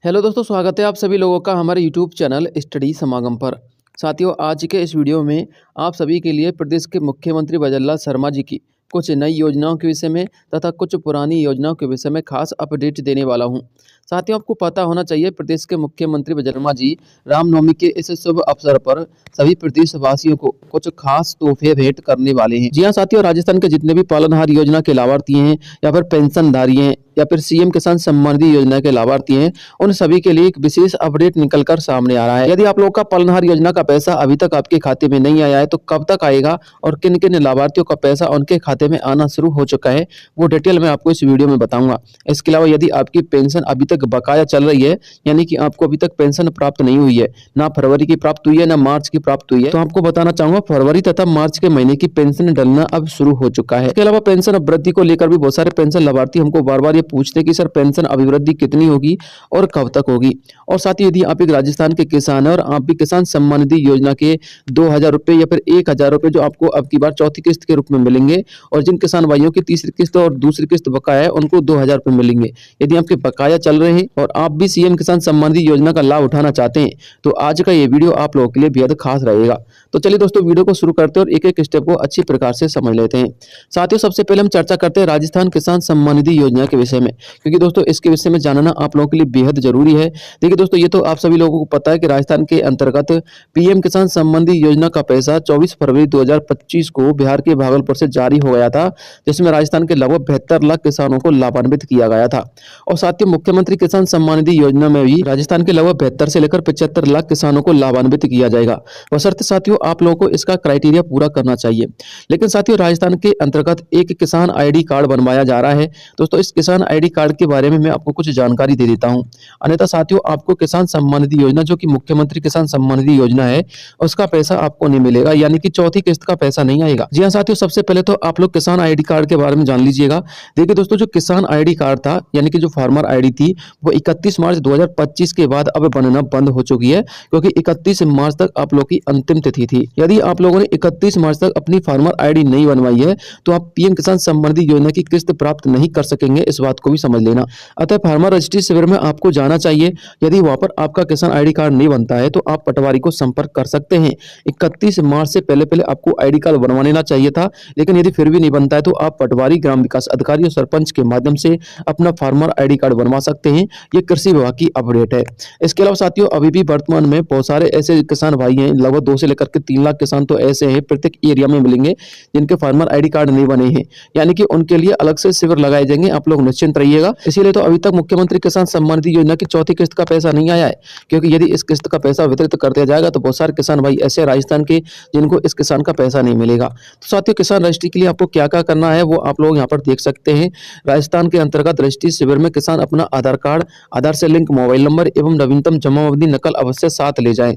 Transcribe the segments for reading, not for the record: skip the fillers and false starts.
Hello दोस्तों, स्वागत है आप सभी लोगों का हमारे यूट्यूब चैनल स्टडी समागम पर। साथियों, आज के इस वीडियो में आप सभी के लिए प्रदेश के मुख्यमंत्री बजरलाल शर्मा जी की कुछ नई योजनाओं के विषय में तथा कुछ पुरानी योजनाओं के विषय में खास अपडेट देने वाला हूं। साथियों, आपको पता होना चाहिए प्रदेश के मुख्यमंत्री बजरलाल जी रामनवमी के इस शुभ अवसर पर सभी प्रदेशवासियों को कुछ खास तोहफे भेंट करने वाले हैं। जी हां साथियों, राजस्थान के जितने भी पालनहार योजना के लाभार्थी हैं या फिर पेंशनधारी हैं या फिर सीएम किसान सम्मान निधि योजना के लाभार्थी हैं, उन सभी के लिए एक विशेष अपडेट निकलकर सामने आ रहा है। यदि आप लोगों का पालनहार योजना का पैसा अभी तक आपके खाते में नहीं आया है तो कब तक आएगा और किन किन लाभार्थियों का पैसा उनके खाते में आना शुरू हो चुका है, वो डिटेल में आपको इस वीडियो में बताऊंगा। इसके अलावा यदि आपकी पेंशन अभी तक बकाया चल रही है, यानी कि आपको अभी तक पेंशन प्राप्त नहीं हुई है, ना फरवरी की प्राप्त हुई है ना मार्च की प्राप्त हुई है, तो आपको बताना चाहूंगा फरवरी तथा मार्च के महीने की पेंशन डलना अब शुरू हो चुका है। इसके अलावा पेंशन वृद्धि को लेकर भी बहुत सारे पेंशन लाभार्थी हमको बार बार ये पूछते हैं कि सर पेंशन अभिवृद्धि कितनी होगी और कब तक होगी। और साथ ही यदि आप एक राजस्थान के किसान हैं और आप भी किसान सम्मान निधि योजना के 2000 रुपए या फिर 1000 रुपए जो आपको अब की बार चौथी किस्त के रूप में मिलेंगे, और जिन किसान भाइयों की तीसरी किस्त और दूसरी किस्त बकाया है उनको 2000 रुपए मिलेंगे। यदि आपके बकाया चल रहे हैं और आप भी सीएम किसान सम्मान निधि योजना का लाभ उठाना चाहते हैं तो आज का ये वीडियो आप लोगों के लिए बेहद खास रहेगा। तो चलिए दोस्तों, वीडियो को शुरू करते हैं और एक एक स्टेप को अच्छी प्रकार से समझ लेते हैं। साथियों, सबसे पहले हम चर्चा करते हैं राजस्थान किसान सम्मान निधि योजना के विषय में, क्योंकि दोस्तों इसके विषय में जानना आप लोगों के लिए बेहद जरूरी है। देखिए दोस्तों, ये तो आप सभी लोगों को पता है कि राजस्थान के अंतर्गत पीएम किसान सम्मान निधि योजना का पैसा 24 फरवरी 2025 को बिहार के भागलपुर से जारी हो गया था, जिसमें राजस्थान के लगभग 72 लाख किसानों को लाभान्वित किया गया था। और साथ ही मुख्यमंत्री किसान सम्मान निधि योजना में भी राजस्थान के लगभग 72 से लेकर 75 लाख किसानों को लाभान्वित किया जाएगा, बशर्ते साथियों आप लोगों को इसका क्राइटेरिया पूरा करना चाहिए। लेकिन साथियों, राजस्थान के अंतर्गत एक किसान आईडी कार्ड बनवाया जा रहा है। दोस्तों, इस किसान आईडी कार्ड के बारे में मैं आपको कुछ जानकारी दे देता हूं। अन्यथा साथियों, आपको किसान सम्मान निधि योजना जो कि मुख्यमंत्री किसान सम्मान निधि योजना है, उसका पैसा आपको नहीं मिलेगा, यानी कि चौथी किस्त का पैसा नहीं आएगा। जी हां साथियों, सबसे पहले तो आप लोग किसान आईडी कार्ड के बारे में जान लीजिएगा। देखिए दोस्तों, जो किसान आईडी कार्ड था, यानी कि जो फार्मर आईडी थी, वो 31 मार्च 2025 के बाद अब बनना बंद हो चुकी है, क्योंकि 31 मार्च तक आप लोग की अंतिम तिथि थी। यदि आप लोगों ने 31 मार्च तक अपनी फार्मर आईडी नहीं बनवाई है तो आप पीएम किसान सम्मान निधि योजना की किस्त प्राप्त नहीं कर सकेंगे, इस बात को भी समझ लेना। अतः फार्मर रजिस्ट्री शिविर में आपको जाना चाहिए। यदि वहां पर आपका किसान आईडी कार्ड नहीं बनता है तो आप पटवारी को संपर्क कर सकते हैं। 31 मार्च से पहले पहले आपको आईडी कार्ड बनवा लेना चाहिए था, लेकिन यदि फिर भी नहीं बनता है तो आप पटवारी, ग्राम विकास अधिकारी और सरपंच के माध्यम से अपना फार्मर आईडी कार्ड बनवा सकते हैं। ये कृषि विभाग की अपडेट है। इसके अलावा साथियों, अभी भी वर्तमान में बहुत सारे ऐसे किसान भाई हैं, लगभग 2 से लेकर के 3 लाख किसान तो ऐसे हैं प्रत्येक एरिया में मिलेंगे जिनके फार्मर आईडी कार्ड नहीं बने हैं, यानी कि उनके लिए अलग से शिविर लगाए जाएंगे। आप लोग निश्चिंत रहिएगा। इसीलिए तो अभी तक मुख्यमंत्री किसान सम्मान निधि योजना की चौथी किस्त का पैसा नहीं आया है, क्योंकि यदि इस किस्त का पैसा वितरित कर दिया जाएगा तो बहुत सारे किसान भाई ऐसे राजस्थान के जिनको इस किसान का पैसा नहीं मिलेगा। तो साथियों, किसान रजिस्ट्री के लिए आपको क्या क्या करना है वो आप लोग यहाँ पर देख सकते हैं। राजस्थान के अंतर्गत रजिस्ट्री शिविर में किसान अपना आधार कार्ड, आधार से लिंक मोबाइल नंबर एवं नवीनतम जमा अवधि नकल अवश्य साथ ले जाएं।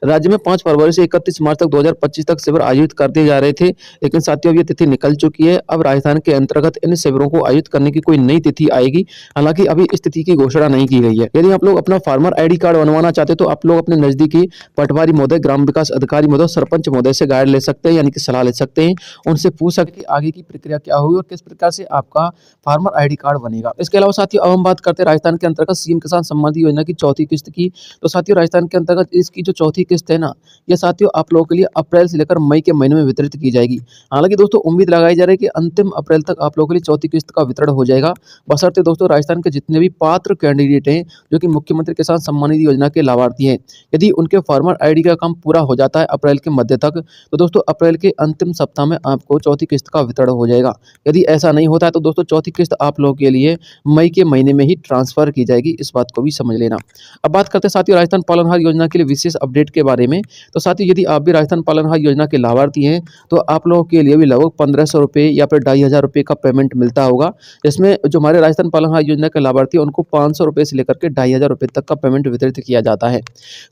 राज्य में 5 फरवरी से 31 मार्च तक 2025 तक शिविर आयोजित कर दिए जा रहे थे, लेकिन साथियों अब ये तिथि निकल चुकी है। अब राजस्थान के अंतर्गत इन शिविरों को आयोजित करने की कोई नई तिथि आएगी, हालांकि अभी इस तिथि की घोषणा नहीं की गई है। यदि आप लोग अपना फार्मर आईडी कार्ड बनवाना चाहते हैं तो आप लोग अपने नजदीकी पटवारी महोदय, ग्राम विकास अधिकारी महोदय, सरपंच महोदय से गाइड ले सकते हैं, यानी कि सलाह ले सकते हैं। उनसे पूछ सकते हैं कि आगे की प्रक्रिया क्या होगी और किस प्रकार से आपका फार्मर आईडी कार्ड बनेगा। इसके अलावा साथियों, अब हम बात करते हैं राजस्थान के अंतर्गत सीएम किसान सम्मान निधि योजना की चौथी किस्त की। तो साथियों, राजस्थान के अंतर्गत इसकी जो चौथी किस्त है ना, ये साथियों आप लोगों के लिए अप्रैल से लेकर मई के महीने में वितरित की जाएगी। हालांकि दोस्तों, उम्मीद लगाई जा रही है कि अंतिम अप्रैल तक आप लोगों के लिए चौथी किस्त का वितरण हो जाएगा, बशर्ते दोस्तों राजस्थान के जितने भी पात्र कैंडिडेट हैं जो कि मुख्यमंत्री किसान सम्मान निधि योजना के लाभार्थी हैं, यदि उनके फार्मर आईडी का काम पूरा हो जाता है अप्रैल के मध्य तक, तो दोस्तों अप्रैल के अंतिम सप्ताह में आपको चौथी किस्त का वितरण हो जाएगा। यदि ऐसा नहीं होता है तो दोस्तों चौथी किस्त आप लोगों के लिए मई के महीने में ही ट्रांसफर की जाएगी, इस बात को भी समझ लेना। अब बात करते हैं साथियों राजस्थान पालनहार योजना के लिए विशेष अपडेट के बारे में। तो साथियों, यदि आप भी राजस्थान पालनहार योजना के लाभार्थी हैं तो आप लोगों के लिए भी लगभग 1500 रुपये या फिर 2500 रुपये का पेमेंट मिलता होगा। इसमें जो हमारे राजस्थान पालनहार योजना के लाभार्थी हैं उनको 500 रुपये से लेकर के 2500 रुपये तक का पेमेंट वितरित किया जाता है।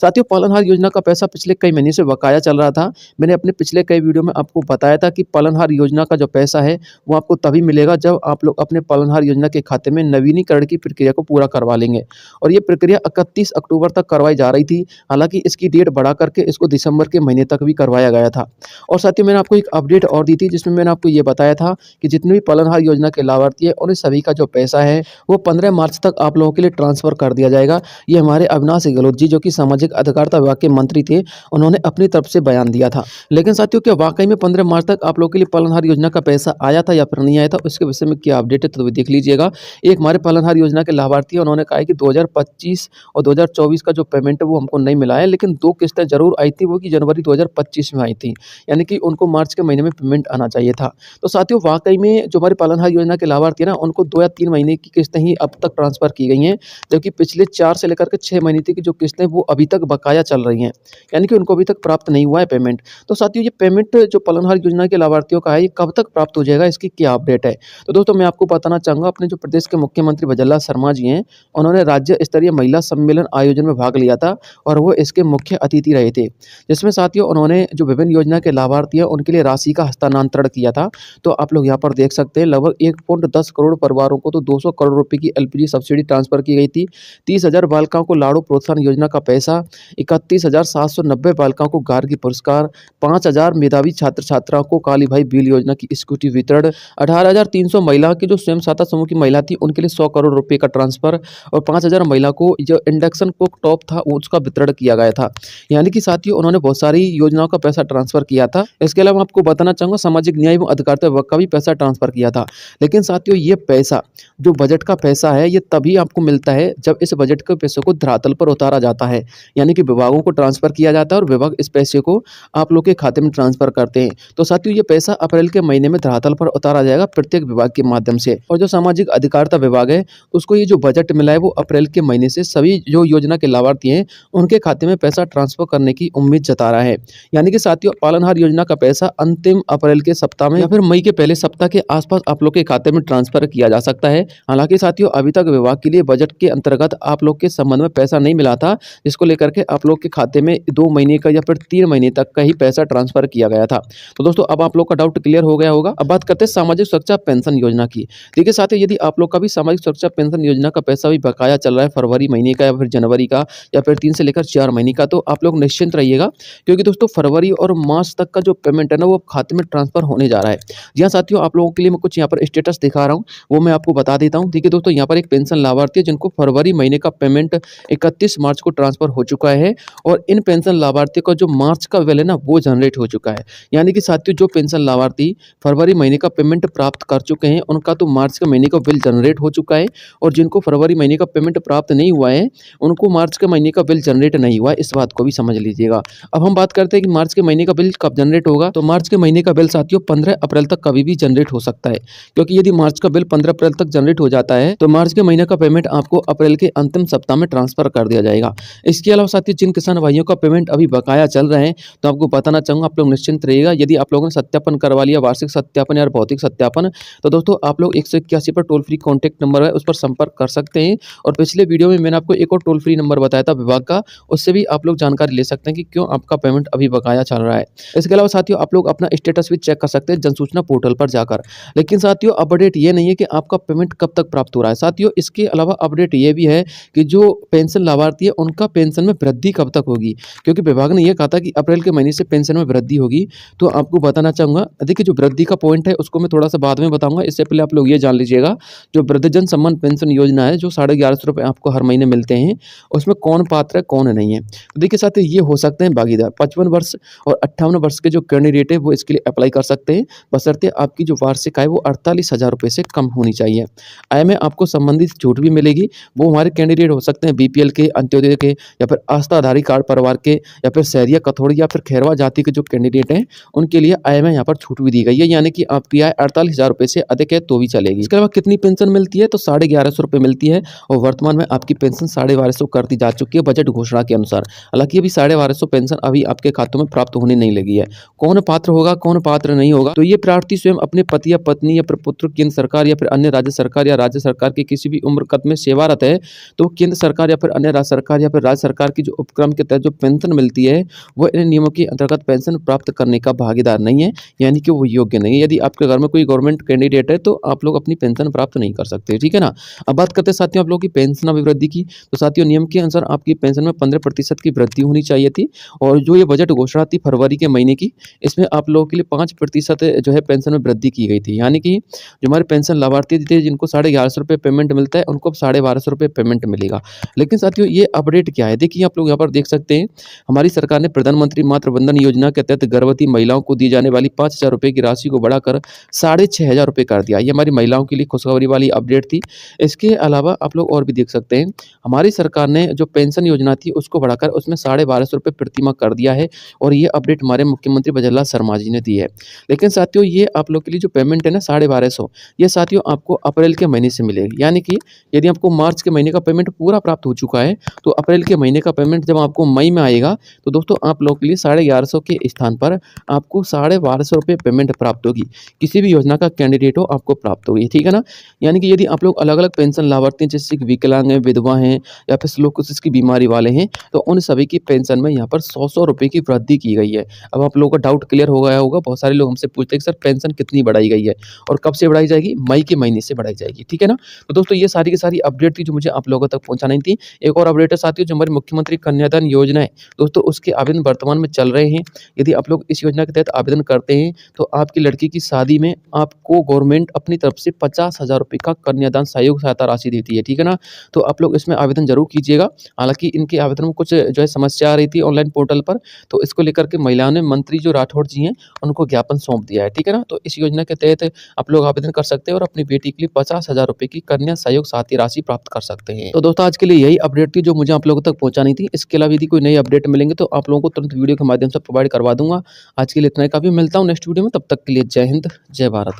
साथियों, पालनहार योजना का पैसा पिछले कई महीने से बकाया चल रहा था। मैंने अपने पिछले कई वीडियो में आपको बताया था कि पालनहार योजना का जो पैसा है वो आपको तभी मिलेगा जब आप लोग अपने पालनहार योजना के खाते में नवीनीकरण की प्रक्रिया को पूरा पूरा करवा लेंगे। और ये प्रक्रिया 31 अक्टूबर तक करवाई जा रही थी। हालाँकि इसकी डेट बढ़ा करके इसको दिसंबर के महीने तक भी करवाया गया था। और साथ ही मैंने आपको एक अपडेट और दी थी, जिसमें मैंने आपको ये बताया था कि जितने भी पालनहार योजना के लाभार्थी हैं, उन्हें सभी का जो पैसा है वो 15 मार्च तक आप लोगों के लिए ट्रांसफ़र कर दिया जाएगा। ये हमारे अविनाश गहलोत जी, जो कि सामाजिक अधिकारिता विभाग के मंत्री थे, उन्होंने अपनी तरफ से बयान दिया था। लेकिन साथियों, क्या वाक़ई में 15 मार्च तक आप लोगों के लिए पालनहार योजना का पैसा आया था या फिर नहीं आया था? उसके विषय में क्या अपडेट है तो भी देख लीजिएगा। एक हमारे पालनहार योजना के लाभार्थी हैं, उन्होंने कहा है कि 2025 और 2024 का जो पेमेंट है वो हमको नहीं मिला है, लेकिन 2 किस्तें ज़रूर आई थी, वो कि जनवरी 2025 में आई थी। यानी कि उनको मार्च के महीने में पेमेंट आना चाहिए था। तो साथियों, वाक़ई में जो हमारे पालनहार योजना के लाभार्थी हैं ना, उनको 2 या 3 महीने की किस्तें ही अब तक ट्रांसफ़र की गई हैं, जबकि पिछले 4 से लेकर के 6 महीने तक की जो किस्तें वो अभी तक बकाया चल रही हैं। यानी कि उनको अभी तक प्राप्त नहीं हुआ है पेमेंट। तो साथियों, ये पेमेंट जो पालनहार योजना के लाभार्थियों का है, ये कब तक प्राप्त हो जाएगा, इसकी क्या अपडेट है? तो दोस्तों, मैं आपको बताना चाहूँगा, अपने जो प्रदेश के मुख्यमंत्री भजनलाल शर्मा जी हैं, उन्होंने राज्य स्तरीय महिला सम्मेलन आयोजन में भाग लिया था और वो इसके मुख्य अतिथि रहे थे। जिसमें साथियों, उन्होंने जो विभिन्न योजना के लाभार्थी हैं, उनके लिए राशि का हस्तांतरण किया था। तो आप लोग यहाँ पर देख सकते हैं, लगभग 1.10 करोड़ परिवारों को तो 200 करोड़ रुपए की एलपीजी सब्सिडी ट्रांसफ़र की गई थी। 30,000 बालिकाओं को लाड़ू प्रोत्साहन योजना का पैसा, 31,790 बालिकाओं को गार्गी पुरस्कार, 5,000 मेधावी छात्र-छात्राओं को काली भाई बिल योजना की स्कूटी वितरण, 18,300 महिलाओं की जो स्वयं सहायता समूह की महिला थी, उनके लिए 100 करोड़ रुपए का ट्रांसफ़र और 5,000 महिला को जो इंडक्शन कुक टॉप था, उसका वितरण किया गया था। यानी कि साथियों, उन्होंने बहुत सारी योजनाओं का पैसा ट्रांसफ़र किया था। इसके अलावा आपको बताना चाहूँगा, सामाजिक न्याय एवं अधिकारिता विभाग का भी पैसा ट्रांसफ़र किया था। लेकिन साथियों, ये पैसा जो बजट का पैसा है, ये तभी आपको मिलता है जब इस बजट के पैसों को धरातल पर उतारा जाता है। यानी कि विभागों को ट्रांसफ़र किया जाता है और विभाग इस पैसे को आप लोग के खाते में ट्रांसफ़र करते हैं। तो साथियों, ये पैसा अप्रैल के महीने में धरातल पर उतारा जाएगा प्रत्येक विभाग के माध्यम से। और जो सामाजिक अधिकारिता विभाग है, उसको ये जो बजट मिला है, वो अप्रैल के महीने से सभी जो योजना के लाभार्थी हैं, उनके खाते में पैसा ट्रांसफ़र करने की उम्मीद जता रहा है। यानी कि साथियों, पालनहार योजना का पैसा अंतिम अप्रैल के सप्ताह में या फिर मई के पहले सप्ताह के आसपास आप लोग के खाते में ट्रांसफ़र किया जा सकता है। हालांकि साथियों, अभी तक विभाग के लिए बजट के अंतर्गत आप लोग के संबंध में पैसा नहीं मिला था, जिसको लेकर के आप लोग के खाते में 2 महीने का या फिर 3 महीने तक का ही पैसा ट्रांसफ़र किया गया था। तो दोस्तों, अब आप लोग का डाउट क्लियर हो गया होगा। अब बात करते हैं सामाजिक सुरक्षा पेंशन योजना की। देखिए साथियों, यदि आप लोग का भी सामाजिक सुरक्षा पेंशन योजना का पैसा भी बकाया चल रहा है, फरवरी महीने का या फिर जनवरी का या फिर 3 से लेकर 4 महीने का, तो आप लोग निश्चिंत रहिएगा, क्योंकि दोस्तों फरवरी और मार्च तक का जो पेमेंट है ना, वो खाते में ट्रांसफ़र होने जा रहा है। जी हाँ साथियों, आप लोगों के लिए मैं कुछ यहाँ पर स्टेटस दिखा रहा हूँ, वो मैं आपको बता देता हूँ। देखिए दोस्तों, यहाँ पर एक पेंशन लाभार्थी है जिनको फरवरी महीने का पेमेंट 31 मार्च को ट्रांसफ़र हो चुका है और इन पेंशन लाभार्थियों का जो मार्च का बिल है ना, वो जनरेट हो चुका है। यानी कि साथियों, जो पेंशन लाभार्थी फरवरी महीने का पेमेंट प्राप्त कर चुके हैं, उनका तो मार्च के महीने का बिल जनरेट हो चुका है और जिनको फरवरी महीने का पेमेंट प्राप्त नहीं हुआ है, उनको मार्च के महीने का बिल जनरेट नहीं हुआ है। इस बात को भी समझ लीजिएगा। अब हम बात करते हैं कि मार्च के महीने का बिल कब जनरेट होगा। तो मार्च के महीने का बिल साथियों 15 अप्रैल तक कभी भी जनरेट हो सकता है, क्योंकि यदि मार्च का बिल 15 अप्रैल तक जनरेट हो जाता है, तो मार्च के महीने का पेमेंट आपको अप्रैल के अंतिम सप्ताह में ट्रांसफ़र कर दिया जाएगा। इसके अलावा साथियों, जिन किसान भाइयों का पेमेंट अभी बकाया चल रहे हैं, तो आपको बताना चाहूँगा, आप लोग निश्चिंत रहिएगा। यदि आप लोगों ने सत्यापन करवा लिया, वार्षिक सत्यापन या भौतिक सत्यापन, तो दोस्तों आप लोग 181 पर टोल फ्री कॉन्टैक्ट नंबर है, उस पर संपर्क कर सकते हैं। और पिछले वीडियो में मैंने आपको एक और टोल फ्री नंबर बताया था विभाग का, उससे भी आप लोग जानकारी ले सकते हैं कि क्यों आपका पेमेंट अभी बकाया चल रहा है। इसके अलावा साथियों, आप लोग अपना स्टेटस भी चेक कर सकते हैं जनसूचना पोर्टल पर जाकर। लेकिन साथियों, अपडेट ये नहीं है कि आपका पेमेंट कब तक प्राप्त हो रहा है। साथियों, इसके अलावा अपडेट ये भी है कि जो पेंशन लाभार्थी है, उनका पेंशन में वृद्धि कब तक होगी, क्योंकि विभाग ने यह कहा था कि अप्रैल के महीने से पेंशन में वृद्धि होगी। तो आपको बताना चाहूँगा, देखिए जो वृद्धि का पॉइंट है उसको मैं थोड़ा सा बाद में बताऊँगा। इससे पहले आप लोग ये जान लीजिएगा, जो वृद्धजन सम्मान पेंशन योजना है, जो 1150 रुपये आपको हर महीने मिलते हैं, उसमें कौन पात्र है कौन नहीं है। तो देखिए साथियों, ये हो सकते हैं भागीदार 55 वर्ष और 58 वर्ष के जो कैंडिडेट है, वो इसके लिए अप्लाई कर सकते हैं, बशर्ते आपकी जो वार्षिक आय वो 48,000 रुपये से कम होनी चाहिए। आय में आपको संबंधित छूट भी मिलेगी। वो हमारे कैंडिडेट हो सकते हैं बीपीएल के, अंत्योदय के, या फिर आस्थाधारी कार्ड परिवार के, या फिर सहरिया, कथोड़ी या फिर खैरवा जाति के जो कैंडिडेट हैं, उनके लिए आय में यहाँ पर छूट भी दी गई है। यानी कि आपकी आय 48,000 रुपये से अधिक है तो भी चलेगी। इसके अलावा कितनी पेंशन मिलती है, तो 1150 रुपये मिलती है और वर्तमान में आपकी पेंशन 1250 कर दी जा चुकी है बजट घोषणा के अनुसार। हालांकि अभी 1250 पेंशन अभी आपके खातों में प्राप्त होने नहीं लगी है। कौन पात्र होगा, कौन पात्र नहीं होगा, तो ये प्रार्थी स्वयं अपने पति या पत्नी या प्रपुत्र केंद्र सरकार या फिर अन्य राज्य सरकार या राज्य सरकार के किसी भी उम्र कद में सेवारत है, तो केंद्र सरकार या फिर अन्य राज्य सरकार या फिर राज्य सरकार की जो उपक्रम के तहत जो पेंशन मिलती है, वो इन नियमों के अंतर्गत पेंशन प्राप्त करने का भागीदार नहीं है, यानी कि वो योग्य नहीं है। यदि आपके घर में कोई गवर्नमेंट कैंडिडेट है, तो आप लोग अपनी पेंशन प्राप्त नहीं कर सकते, ठीक है ना। अब बात करते हैं साथियों आप लोगों की पेंशन अभिवृद्धि की, तो साथियों नियम के अनुसार आपकी पेंशन में 15% की वृद्धि होनी चाहिए थी। और जो ये बजट घोषणा थी फरवरी के महीने की, इसमें आप लोगों के लिए 5% जो है पेंशन में वृद्धि की गई थी। यानी कि जो हमारे पेंशन लाभार्थी थे जिनको ₹1150 पेमेंट मिलता है, उनको अब ₹1250 पेमेंट मिलेगा। लेकिन साथियों ये अपडेट क्या है? देखिए आप लोग यहाँ पर देख सकते हैं, हमारी सरकार ने प्रधानमंत्री मातृ वंदन योजना के तहत गर्भवती महिलाओं को दी जाने वाली ₹5000 की राशि को बढ़ाकर ₹6500 कर दिया। ये हमारी महिलाओं के लिए खुशखबरी वाली अपडेट थी। इसके अलावा आप लोग और भी देख सकते हैं, हमारी सरकार ने जो पेंशन योजना थी उसको बढ़ाकर उसमें ₹1250 प्रति माह कर दिया है और ये अपडेट हमारे मुख्यमंत्री भजनलाल शर्मा जी ने दी है। लेकिन साथियों ये आप लोग के लिए जो पेमेंट है ना 1250, ये साथियों आपको अप्रैल के महीने से मिलेगी। यानी कि यदि आपको मार्च के महीने का पेमेंट पूरा प्राप्त हो चुका है, तो अप्रैल के महीने का पेमेंट जब आपको मई में आएगा, तो दोस्तों आप लोगों के लिए 1150 के स्थान पर आपको ₹1250 पेमेंट प्राप्त होगी। किसी भी योजना का कैंडिडेट हो आपको प्राप्त होगी, ठीक है ना? यानी कि यदि आप लोग अलग-अलग पेंशन लाभार्थी हैं, जैसे कि विकलांग हैं, विधवा हैं या फिर स्लो कोशिश की बीमारी वाले हैं, तो उन सभी की पेंशन में यहाँ पर ₹100 की वृद्धि की गई है। अब आप लोगों का डाउट क्लियर हो गया होगा, बहुत सारे लोग हमसे पूछते हैं कि सर पेंशन कितनी बढ़ाई गई है और कब से बढ़ाई जाएगी? मई के महीने से बढ़ाई जाएगी, ठीक है ना? तो दोस्तों ये सारी की सारी अपडेट थी जो मुझे आप लोगों तक पहुँचानी थी। एक और अपडेट है साथियों, जो हमारे मुख्यमंत्री कन्यादान योजना है, दोस्तों उसके आवेदन वर्तमान में चल रहे हैं। यदि आप लोग इस योजना के तहत आवेदन करते हैं, तो आपकी लड़की की शादी में आपको गवर्नमेंट अपनी तरफ से ₹50,000 का कन्यादान सहयोग सहायता राशि देती है, ठीक है ना? तो आप लोग इसमें आवेदन ज़रूर कीजिएगा। हालाँकि इनके आवेदन में कुछ जो है समस्या आ रही थी ऑनलाइन पोर्टल पर, तो इसको लेकर के महिलाओं ने मंत्री जो राठौड़ जी हैं, उनको ज्ञापन सौंप दिया है, ठीक है ना? तो इस योजना के तहत आप लोग आवेदन कर सकते हैं और अपनी बेटी के लिए ₹50,000 की कन्या सहयोग सहायता राशि प्राप्त कर सकते हैं। तो दोस्तों आज के लिए यही अपडेट थी जो मुझे आप लोगों तक पहुँचानी थी। इसके अलावा यदि कोई नई अपडेट मिलेंगे तो आप लोगों को तुरंत वीडियो के माध्यम से प्रोवाइड करवा दूँगा। आज के लिए इतना ही, काफ़ी मिलता हूँ नेक्स्ट वीडियो में, तब तक के लिए जय हिंद, जय भारत।